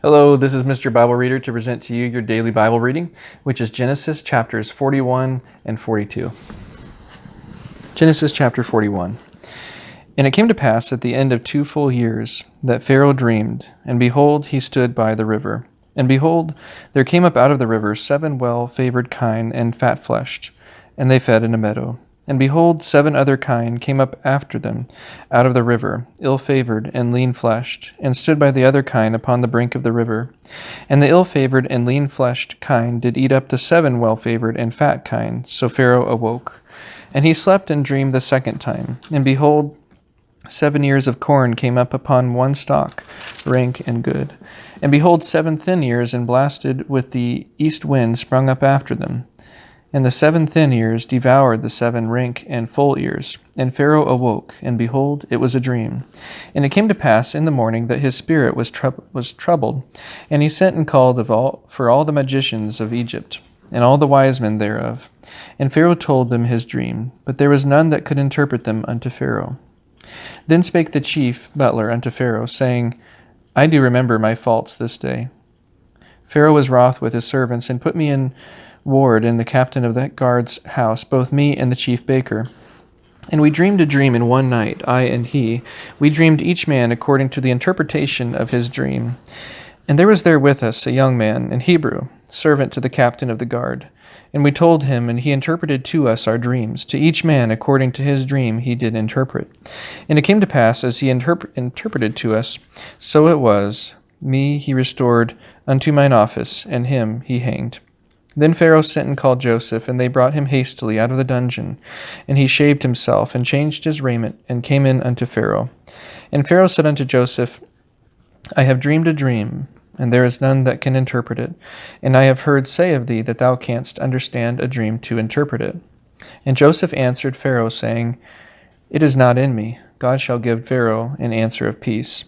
Hello, this is Mr. Bible Reader to present to you your daily Bible reading, which is Genesis chapters 41 and 42. Genesis chapter 41. And it came to pass at the end of 2 full years that Pharaoh dreamed, and behold, he stood by the river. And behold, there came up out of the river 7 well-favored kine and fat-fleshed, and they fed in a meadow. And behold, 7 other kine came up after them out of the river, ill-favored and lean-fleshed, and stood by the other kine upon the brink of the river. And the ill-favored and lean-fleshed kine did eat up the 7 well-favored and fat kine. So Pharaoh awoke. And he slept and dreamed the second time. And behold, 7 ears of corn came up upon one stalk, rank and good. And behold, 7 thin ears and blasted with the east wind sprung up after them. And the 7 thin ears devoured the 7 rank and full ears. And Pharaoh awoke, and behold, it was a dream. And it came to pass in the morning that his spirit was troubled, and he sent and called for all the magicians of Egypt, and all the wise men thereof. And Pharaoh told them his dream, but there was none that could interpret them unto Pharaoh. Then spake the chief butler unto Pharaoh, saying, I do remember my faults this day. Pharaoh was wroth with his servants, and put me in ward in the captain of that guard's house, both me and the chief baker. And we dreamed a dream in one night, I and he. We dreamed each man according to the interpretation of his dream. And there was there with us a young man, an Hebrew, servant to the captain of the guard. And we told him, and he interpreted to us our dreams. To each man according to his dream he did interpret. And it came to pass, as he interpreted to us, so it was. Me he restored unto mine office, and him he hanged. Then Pharaoh sent and called Joseph, and they brought him hastily out of the dungeon. And he shaved himself, and changed his raiment, and came in unto Pharaoh. And Pharaoh said unto Joseph, I have dreamed a dream, and there is none that can interpret it. And I have heard say of thee that thou canst understand a dream to interpret it. And Joseph answered Pharaoh, saying, It is not in me. God shall give Pharaoh an answer of peace.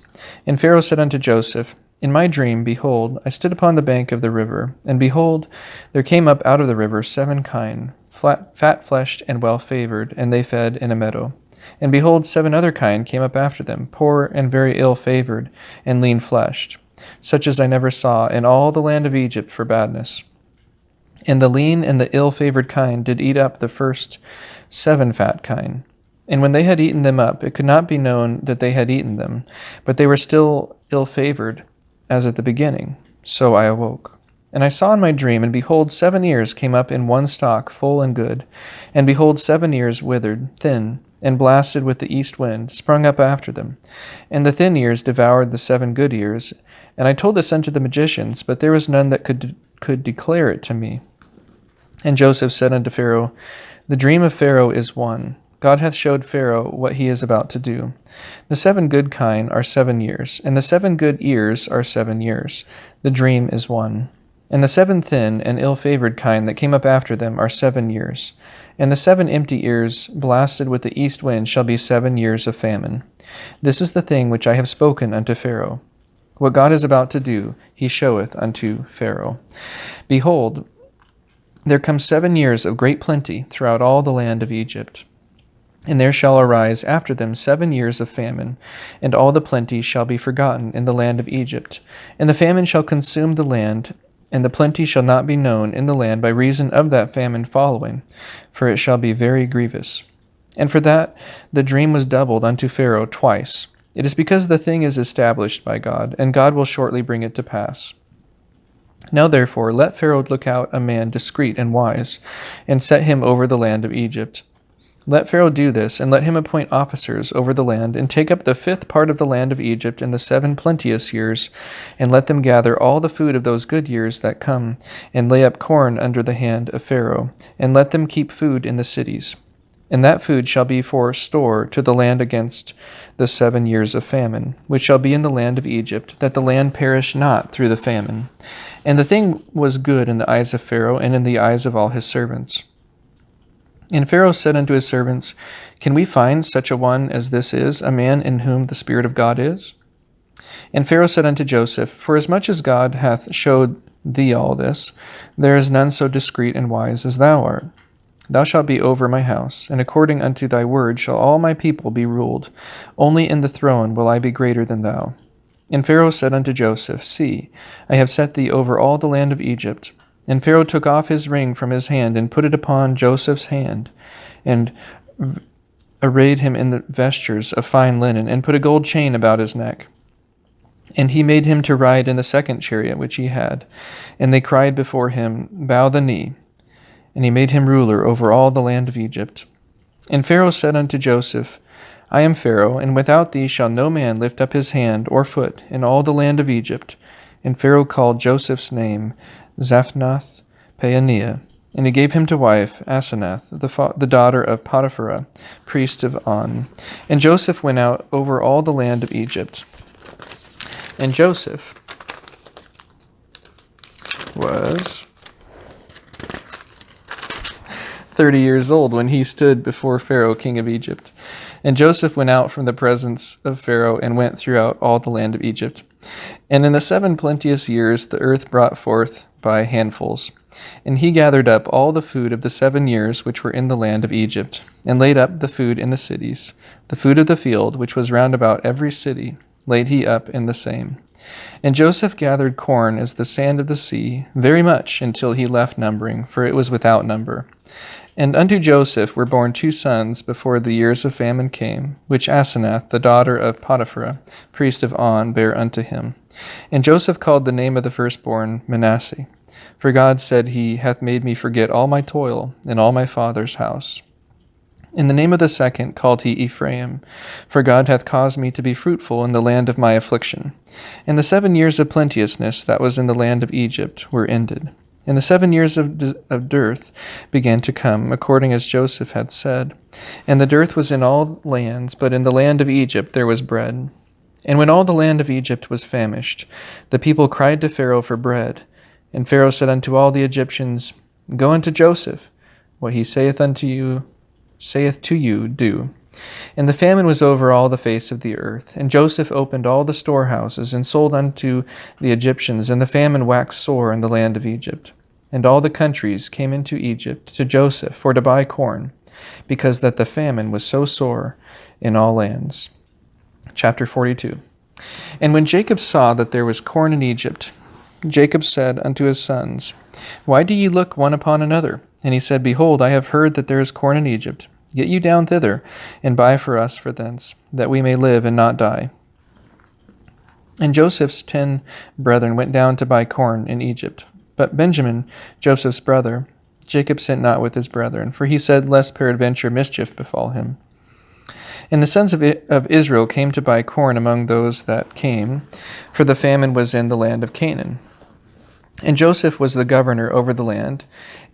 And Pharaoh said unto Joseph, In my dream, behold, I stood upon the bank of the river, and behold, there came up out of the river 7 kine, fat-fleshed and well-favored, and they fed in a meadow. And behold, 7 other kine came up after them, poor and very ill-favored, and lean-fleshed, such as I never saw in all the land of Egypt for badness. And the lean and the ill-favored kine did eat up the first 7 fat kine. And when they had eaten them up, it could not be known that they had eaten them, but they were still ill-favored, as at the beginning. So I awoke. And I saw in my dream, and behold, 7 ears came up in one stalk, full and good. And behold, 7 ears withered, thin, and blasted with the east wind, sprung up after them. And the thin ears devoured the 7 good ears. And I told this unto the magicians, but there was none that could declare it to me. And Joseph said unto Pharaoh, The dream of Pharaoh is one. God hath showed Pharaoh what he is about to do. The 7 good kine are 7 years, and the 7 good ears are 7 years. The dream is one. And the 7 thin and ill-favored kine that came up after them are 7 years. And the 7 empty ears, blasted with the east wind, shall be 7 years of famine. This is the thing which I have spoken unto Pharaoh. What God is about to do, he showeth unto Pharaoh. Behold, there come 7 years of great plenty throughout all the land of Egypt. And there shall arise after them 7 years of famine, and all the plenty shall be forgotten in the land of Egypt. And the famine shall consume the land, and the plenty shall not be known in the land by reason of that famine following, for it shall be very grievous. And for that the dream was doubled unto Pharaoh twice. It is because the thing is established by God, and God will shortly bring it to pass. Now therefore let Pharaoh look out a man discreet and wise, and set him over the land of Egypt. Let Pharaoh do this, and let him appoint officers over the land, and take up the 5th part of the land of Egypt in the 7 plenteous years, and let them gather all the food of those good years that come, and lay up corn under the hand of Pharaoh, and let them keep food in the cities. And that food shall be for store to the land against the 7 years of famine, which shall be in the land of Egypt, that the land perish not through the famine. And the thing was good in the eyes of Pharaoh, and in the eyes of all his servants. And Pharaoh said unto his servants, Can we find such a one as this is, a man in whom the Spirit of God is? And Pharaoh said unto Joseph, Forasmuch as God hath showed thee all this, there is none so discreet and wise as thou art. Thou shalt be over my house, and according unto thy word shall all my people be ruled. Only in the throne will I be greater than thou. And Pharaoh said unto Joseph, See, I have set thee over all the land of Egypt. And Pharaoh took off his ring from his hand, and put it upon Joseph's hand, and arrayed him in the vestures of fine linen, and put a gold chain about his neck. And he made him to ride in the second chariot which he had. And they cried before him, Bow the knee. And he made him ruler over all the land of Egypt. And Pharaoh said unto Joseph, I am Pharaoh, and without thee shall no man lift up his hand or foot in all the land of Egypt. And Pharaoh called Joseph's name Zaphnath Paaneah, and he gave him to wife Asenath, the daughter of Potiphar, priest of On. And Joseph went out over all the land of Egypt. And Joseph was 30 years old when he stood before Pharaoh, king of Egypt. And Joseph went out from the presence of Pharaoh and went throughout all the land of Egypt. And in the 7 plenteous years the earth brought forth by handfuls. And he gathered up all the food of the 7 years which were in the land of Egypt, and laid up the food in the cities. The food of the field, which was round about every city, laid he up in the same. And Joseph gathered corn as the sand of the sea, very much, until he left numbering, for it was without number. And unto Joseph were born 2 sons before the years of famine came, which Asenath, the daughter of Potiphar, priest of On, bare unto him. And Joseph called the name of the firstborn Manasseh, for God said, He hath made me forget all my toil and all my father's house. And the name of the second called he Ephraim, for God hath caused me to be fruitful in the land of my affliction. And the 7 years of plenteousness that was in the land of Egypt were ended. And the 7 years of dearth began to come, according as Joseph had said. And the dearth was in all lands, but in the land of Egypt there was bread. And when all the land of Egypt was famished, the people cried to Pharaoh for bread. And Pharaoh said unto all the Egyptians, Go unto Joseph, what he saith to you, do. And the famine was over all the face of the earth. And Joseph opened all the storehouses, and sold unto the Egyptians, and the famine waxed sore in the land of Egypt. And all the countries came into Egypt to Joseph for to buy corn, because that the famine was so sore in all lands. Chapter 42. And when Jacob saw that there was corn in Egypt, Jacob said unto his sons, Why do ye look one upon another? And he said, Behold, I have heard that there is corn in Egypt. Get you down thither, and buy for us for thence, that we may live and not die. And Joseph's 10 brethren went down to buy corn in Egypt. But Benjamin, Joseph's brother, Jacob sent not with his brethren, for he said, Lest peradventure mischief befall him. And the sons of Israel came to buy corn among those that came, for the famine was in the land of Canaan. And Joseph was the governor over the land,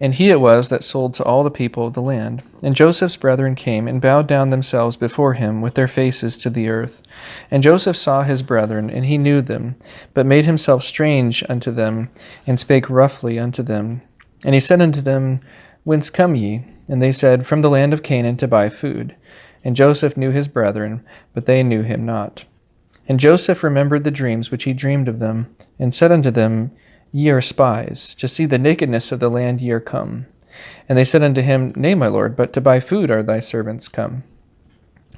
and he it was that sold to all the people of the land. And Joseph's brethren came and bowed down themselves before him with their faces to the earth. And Joseph saw his brethren, and he knew them, but made himself strange unto them, and spake roughly unto them. And he said unto them, Whence come ye? And they said, From the land of Canaan to buy food. And Joseph knew his brethren, but they knew him not. And Joseph remembered the dreams which he dreamed of them, and said unto them, Ye are spies, to see the nakedness of the land ye are come. And they said unto him, Nay, my lord, but to buy food are thy servants come.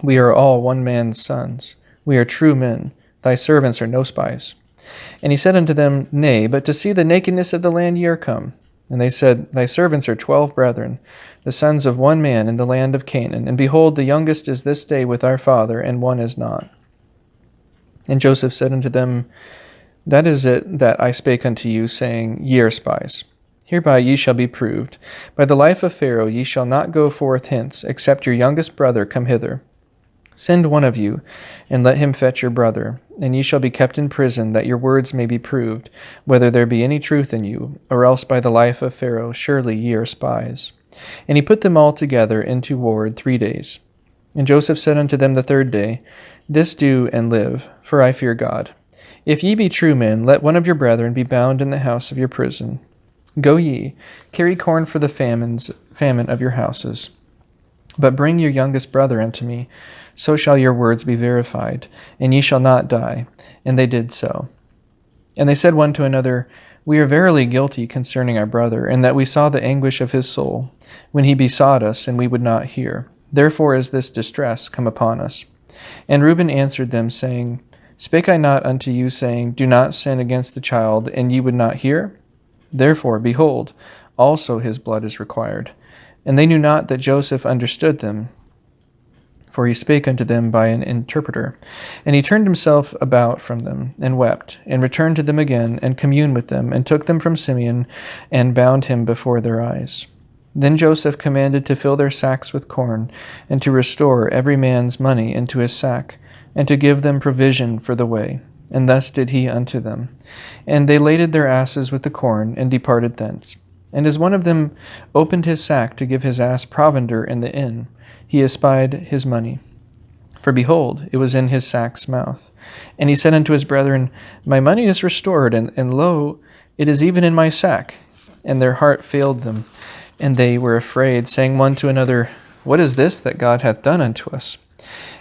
We are all one man's sons. We are true men. Thy servants are no spies. And he said unto them, Nay, but to see the nakedness of the land ye are come. And they said, Thy servants are 12 brethren, the sons of one man in the land of Canaan. And behold, the youngest is this day with our father, and one is not. And Joseph said unto them, That is it that I spake unto you, saying, Ye are spies. Hereby ye shall be proved. By the life of Pharaoh ye shall not go forth hence, except your youngest brother come hither. Send one of you, and let him fetch your brother, and ye shall be kept in prison, that your words may be proved, whether there be any truth in you, or else by the life of Pharaoh surely ye are spies. And he put them all together into ward 3 days. And Joseph said unto them the 3rd day, This do and live, for I fear God. If ye be true men, let one of your brethren be bound in the house of your prison. Go ye, carry corn for the famine of your houses. But bring your youngest brother unto me, so shall your words be verified, and ye shall not die. And they did so. And they said one to another, We are verily guilty concerning our brother, and that we saw the anguish of his soul, when he besought us, and we would not hear. Therefore is this distress come upon us. And Reuben answered them, saying, Spake I not unto you, saying, Do not sin against the child, and ye would not hear? Therefore, behold, also his blood is required. And they knew not that Joseph understood them, for he spake unto them by an interpreter. And he turned himself about from them, and wept, and returned to them again, and communed with them, and took them from Simeon, and bound him before their eyes. Then Joseph commanded to fill their sacks with corn, and to restore every man's money into his sack, and to give them provision for the way. And thus did he unto them. And they laded their asses with the corn, and departed thence. And as one of them opened his sack to give his ass provender in the inn, he espied his money. For behold, it was in his sack's mouth. And he said unto his brethren, My money is restored, and lo, it is even in my sack. And their heart failed them, and they were afraid, saying one to another, What is this that God hath done unto us?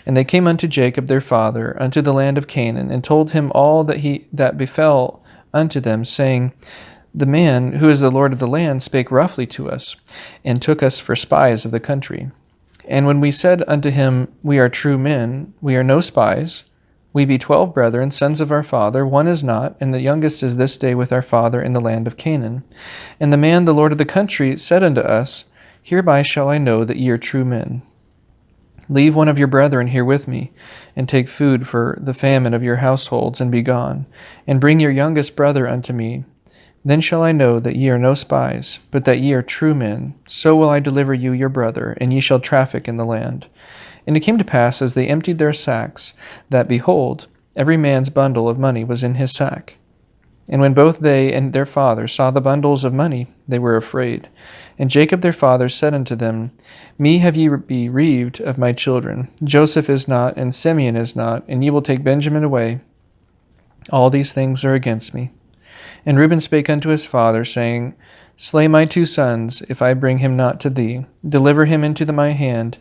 And they came unto Jacob their father, unto the land of Canaan, and told him all that befell unto them, saying, The man, who is the Lord of the land, spake roughly to us, and took us for spies of the country. And when we said unto him, We are true men, we are no spies, we be 12 brethren, sons of our father, one is not, and the youngest is this day with our father in the land of Canaan. And the man, the Lord of the country, said unto us, Hereby shall I know that ye are true men. Leave one of your brethren here with me, and take food for the famine of your households, and be gone, and bring your youngest brother unto me. Then shall I know that ye are no spies, but that ye are true men. So will I deliver you your brother, and ye shall traffic in the land. And it came to pass, as they emptied their sacks, that, behold, every man's bundle of money was in his sack. And when both they and their father saw the bundles of money, they were afraid. And Jacob their father said unto them, Me have ye bereaved of my children. Joseph is not, and Simeon is not, and ye will take Benjamin away. All these things are against me. And Reuben spake unto his father, saying, Slay my 2 sons, if I bring him not to thee. Deliver him into my hand,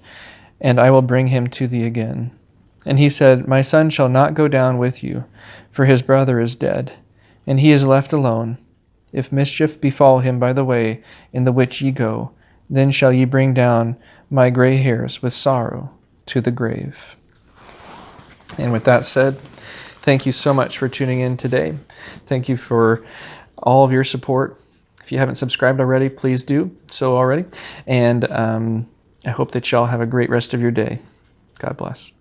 and I will bring him to thee again. And he said, My son shall not go down with you, for his brother is dead, and he is left alone. If mischief befall him by the way in the which ye go, then shall ye bring down my gray hairs with sorrow to the grave. And with that said, thank you so much for tuning in today. Thank you for all of your support. If you haven't subscribed already, please do so already. And I hope that y'all have a great rest of your day. God bless.